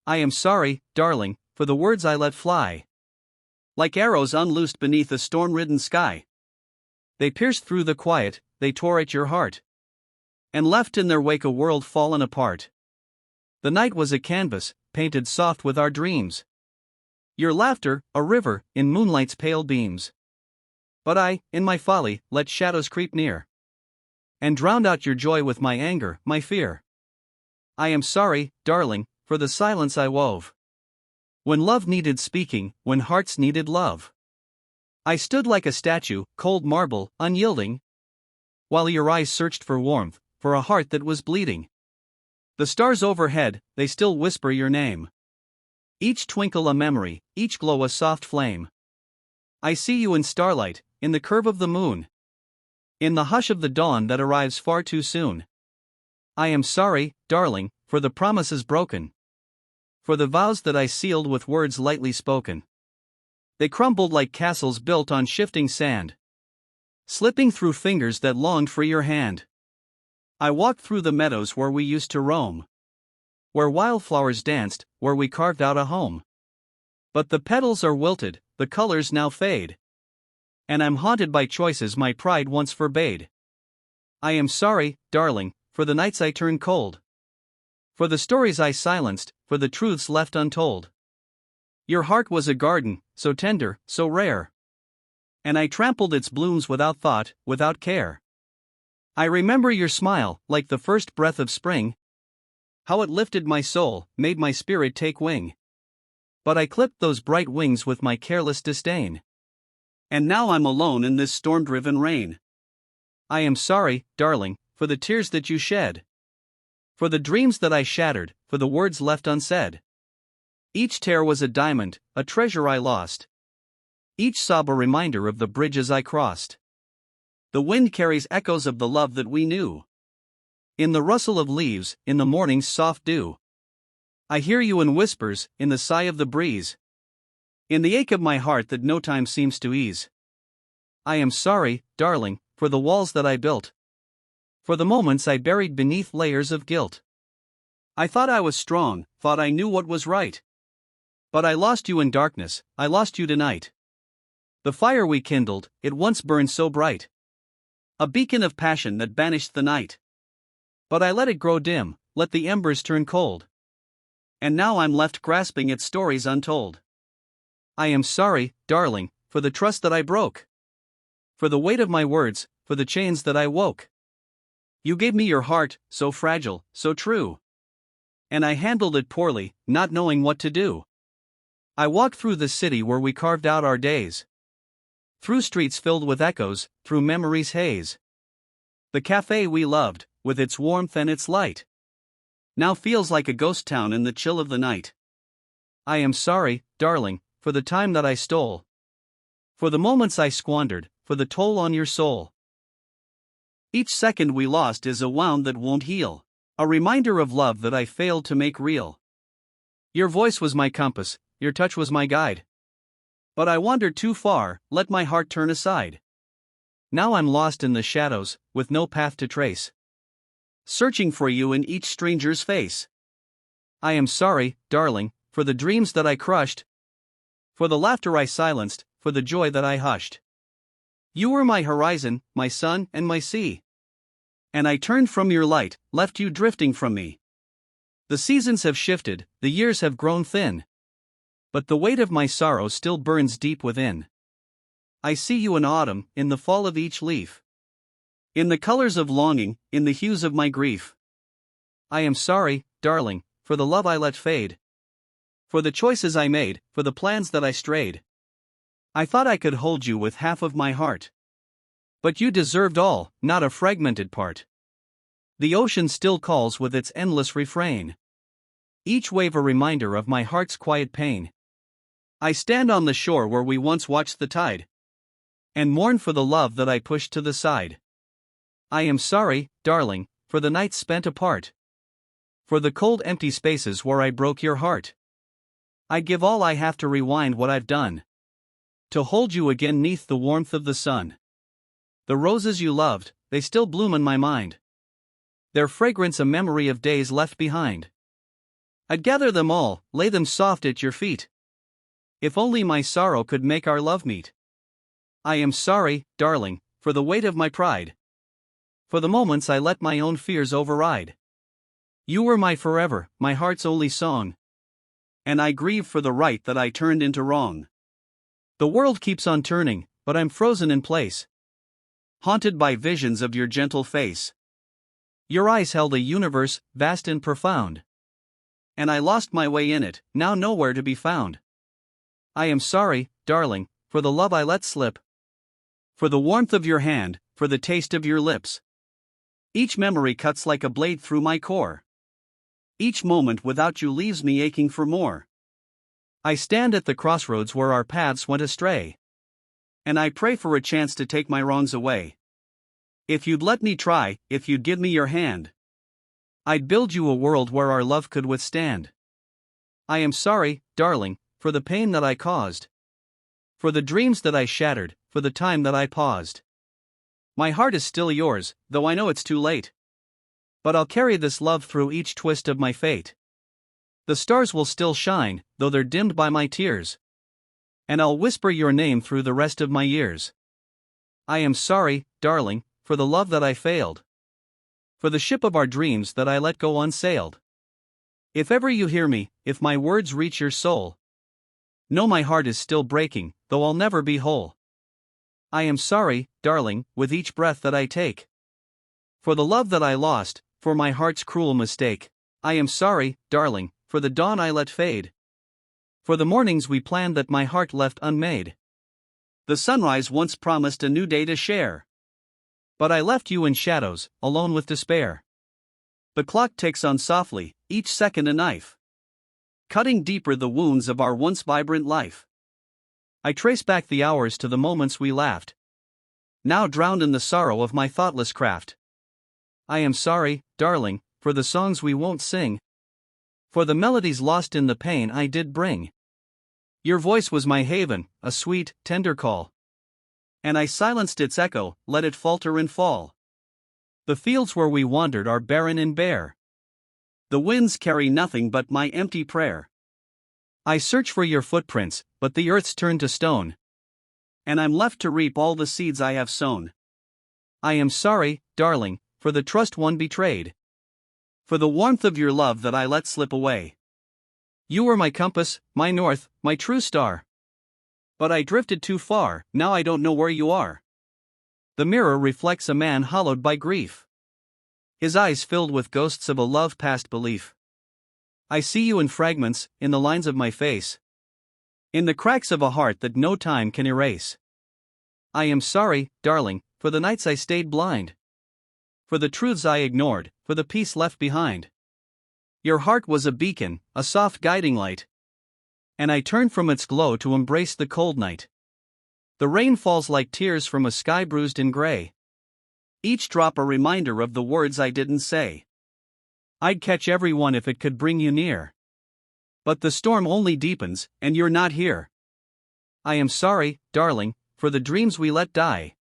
I am sorry, darling, for the words I let fly. Like arrows unloosed beneath a storm-ridden sky. They pierced through the quiet, they tore at your heart. And left in their wake a world fallen apart. The night was a canvas, painted soft with our dreams. Your laughter, a river, in moonlight's pale beams. But I, in my folly, let shadows creep near. And drowned out your joy with my anger, my fear. I am sorry, darling, for the silence I wove. When love needed speaking, when hearts needed love. I stood like a statue, cold marble, unyielding. While your eyes searched for warmth, for a heart that was bleeding. The stars overhead, they still whisper your name. Each twinkle a memory, each glow a soft flame. I see you in starlight, in the curve of the moon. In the hush of the dawn that arrives far too soon. I am sorry, darling, for the promises broken. For the vows that I sealed with words lightly spoken. They crumbled like castles built on shifting sand. Slipping through fingers that longed for your hand. I walked through the meadows where we used to roam. Where wildflowers danced, where we carved out a home. But the petals are wilted, the colors now fade. And I'm haunted by choices my pride once forbade. I am sorry, darling, for the nights I turned cold. For the stories I silenced, for the truths left untold. Your heart was a garden, so tender, so rare. And I trampled its blooms without thought, without care. I remember your smile, like the first breath of spring. How it lifted my soul, made my spirit take wing. But I clipped those bright wings with my careless disdain. And now I'm alone in this storm-driven rain. I am sorry, darling, for the tears that you shed. For the dreams that I shattered, for the words left unsaid. Each tear was a diamond, a treasure I lost. Each sob a reminder of the bridges I crossed. The wind carries echoes of the love that we knew. In the rustle of leaves, in the morning's soft dew. I hear you in whispers, in the sigh of the breeze. In the ache of my heart that no time seems to ease. I am sorry, darling, for the walls that I built. For the moments I buried beneath layers of guilt. I thought I was strong, thought I knew what was right. But I lost you in darkness, I lost you tonight. The fire we kindled, it once burned so bright. A beacon of passion that banished the night. But I let it grow dim, let the embers turn cold. And now I'm left grasping at stories untold. I am sorry, darling, for the trust that I broke. For the weight of my words, for the chains that I woke. You gave me your heart, so fragile, so true. And I handled it poorly, not knowing what to do. I walked through the city where we carved out our days. Through streets filled with echoes, through memory's haze. The cafe we loved, with its warmth and its light, now feels like a ghost town in the chill of the night. I am sorry, darling, for the time that I stole. For the moments I squandered, for the toll on your soul. Each second we lost is a wound that won't heal. A reminder of love that I failed to make real. Your voice was my compass, your touch was my guide. But I wandered too far, let my heart turn aside. Now I'm lost in the shadows, with no path to trace. Searching for you in each stranger's face. I am sorry, darling, for the dreams that I crushed. For the laughter I silenced, for the joy that I hushed. You were my horizon, my sun and my sea. And I turned from your light, left you drifting from me. The seasons have shifted, the years have grown thin. But the weight of my sorrow still burns deep within. I see you in autumn, in the fall of each leaf. In the colors of longing, in the hues of my grief. I am sorry, darling, for the love I let fade. For the choices I made, for the plans that I strayed. I thought I could hold you with half of my heart. But you deserved all, not a fragmented part. The ocean still calls with its endless refrain. Each wave a reminder of my heart's quiet pain. I stand on the shore where we once watched the tide. And mourn for the love that I pushed to the side. I am sorry, darling, for the nights spent apart. For the cold empty spaces where I broke your heart. I give all I have to rewind what I've done. To hold you again neath the warmth of the sun. The roses you loved, they still bloom in my mind. Their fragrance a memory of days left behind. I'd gather them all, lay them soft at your feet. If only my sorrow could make our love meet. I am sorry, darling, for the weight of my pride. For the moments I let my own fears override. You were my forever, my heart's only song. And I grieve for the right that I turned into wrong. The world keeps on turning, but I'm frozen in place, haunted by visions of your gentle face. Your eyes held a universe, vast and profound. And I lost my way in it, now nowhere to be found. I am sorry, darling, for the love I let slip. For the warmth of your hand, for the taste of your lips. Each memory cuts like a blade through my core. Each moment without you leaves me aching for more. I stand at the crossroads where our paths went astray. And I pray for a chance to take my wrongs away. If you'd let me try, if you'd give me your hand, I'd build you a world where our love could withstand. I am sorry, darling, for the pain that I caused. For the dreams that I shattered, for the time that I paused. My heart is still yours, though I know it's too late. But I'll carry this love through each twist of my fate. The stars will still shine, though they're dimmed by my tears. And I'll whisper your name through the rest of my years. I am sorry, darling, for the love that I failed. For the ship of our dreams that I let go unsailed. If ever you hear me, if my words reach your soul, know my heart is still breaking, though I'll never be whole. I am sorry, darling, with each breath that I take. For the love that I lost, for my heart's cruel mistake. I am sorry, darling, for the dawn I let fade. For the mornings we planned that my heart left unmade. The sunrise once promised a new day to share. But I left you in shadows, alone with despair. The clock ticks on softly, each second a knife, cutting deeper the wounds of our once vibrant life. I trace back the hours to the moments we laughed, now drowned in the sorrow of my thoughtless craft. I am sorry, darling, for the songs we won't sing, for the melodies lost in the pain I did bring. Your voice was my haven, a sweet, tender call. And I silenced its echo, let it falter and fall. The fields where we wandered are barren and bare. The winds carry nothing but my empty prayer. I search for your footprints, but the earth's turned to stone. And I'm left to reap all the seeds I have sown. I am sorry, darling, for the trust one betrayed. For the warmth of your love that I let slip away. You were my compass, my north, my true star. But I drifted too far, now I don't know where you are. The mirror reflects a man hollowed by grief, his eyes filled with ghosts of a love past belief. I see you in fragments, in the lines of my face, in the cracks of a heart that no time can erase. I am sorry, darling, for the nights I stayed blind, for the truths I ignored, for the peace left behind. Your heart was a beacon, a soft guiding light, and I turned from its glow to embrace the cold night. The rain falls like tears from a sky bruised and gray, each drop a reminder of the words I didn't say. I'd catch every one if it could bring you near. But the storm only deepens, and you're not here. I am sorry, darling, for the dreams we let die,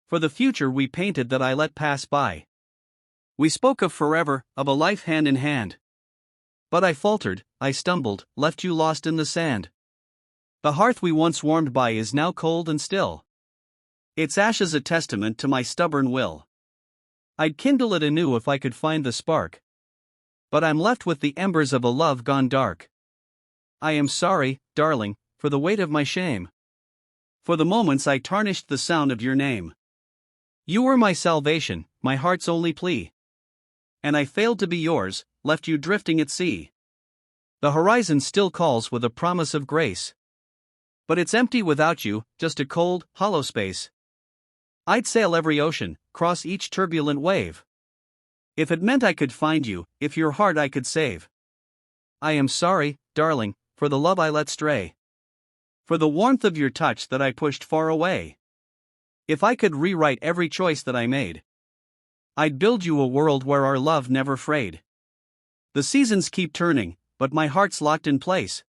for the future we painted that I let pass by. We spoke of forever, of a life hand in hand. But I faltered, I stumbled, left you lost in the sand. The hearth we once warmed by is now cold and still, its ashes a testament to my stubborn will. I'd kindle it anew if I could find the spark, but I'm left with the embers of a love gone dark. I am sorry, darling, for the weight of my shame, for the moments I tarnished the sound of your name. You were my salvation, my heart's only plea, and I failed to be yours, left you drifting at sea. The horizon still calls with a promise of grace, but it's empty without you, just a cold, hollow space. I'd sail every ocean, cross each turbulent wave, if it meant I could find you, if your heart I could save. I am sorry, darling, for the love I let stray, for the warmth of your touch that I pushed far away. If I could rewrite every choice that I made, I'd build you a world where our love never frayed. The seasons keep turning, but my heart's locked in place,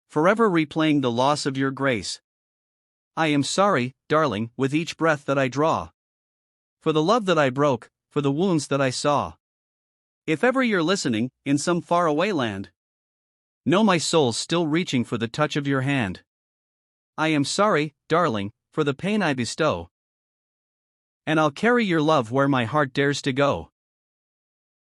forever replaying the loss of your grace. I am sorry, darling, with each breath that I draw, for the love that I broke, for the wounds that I saw. If ever you're listening, in some faraway land, know my soul's still reaching for the touch of your hand. I am sorry, darling, for the pain I bestow, and I'll carry your love where my heart dares to go.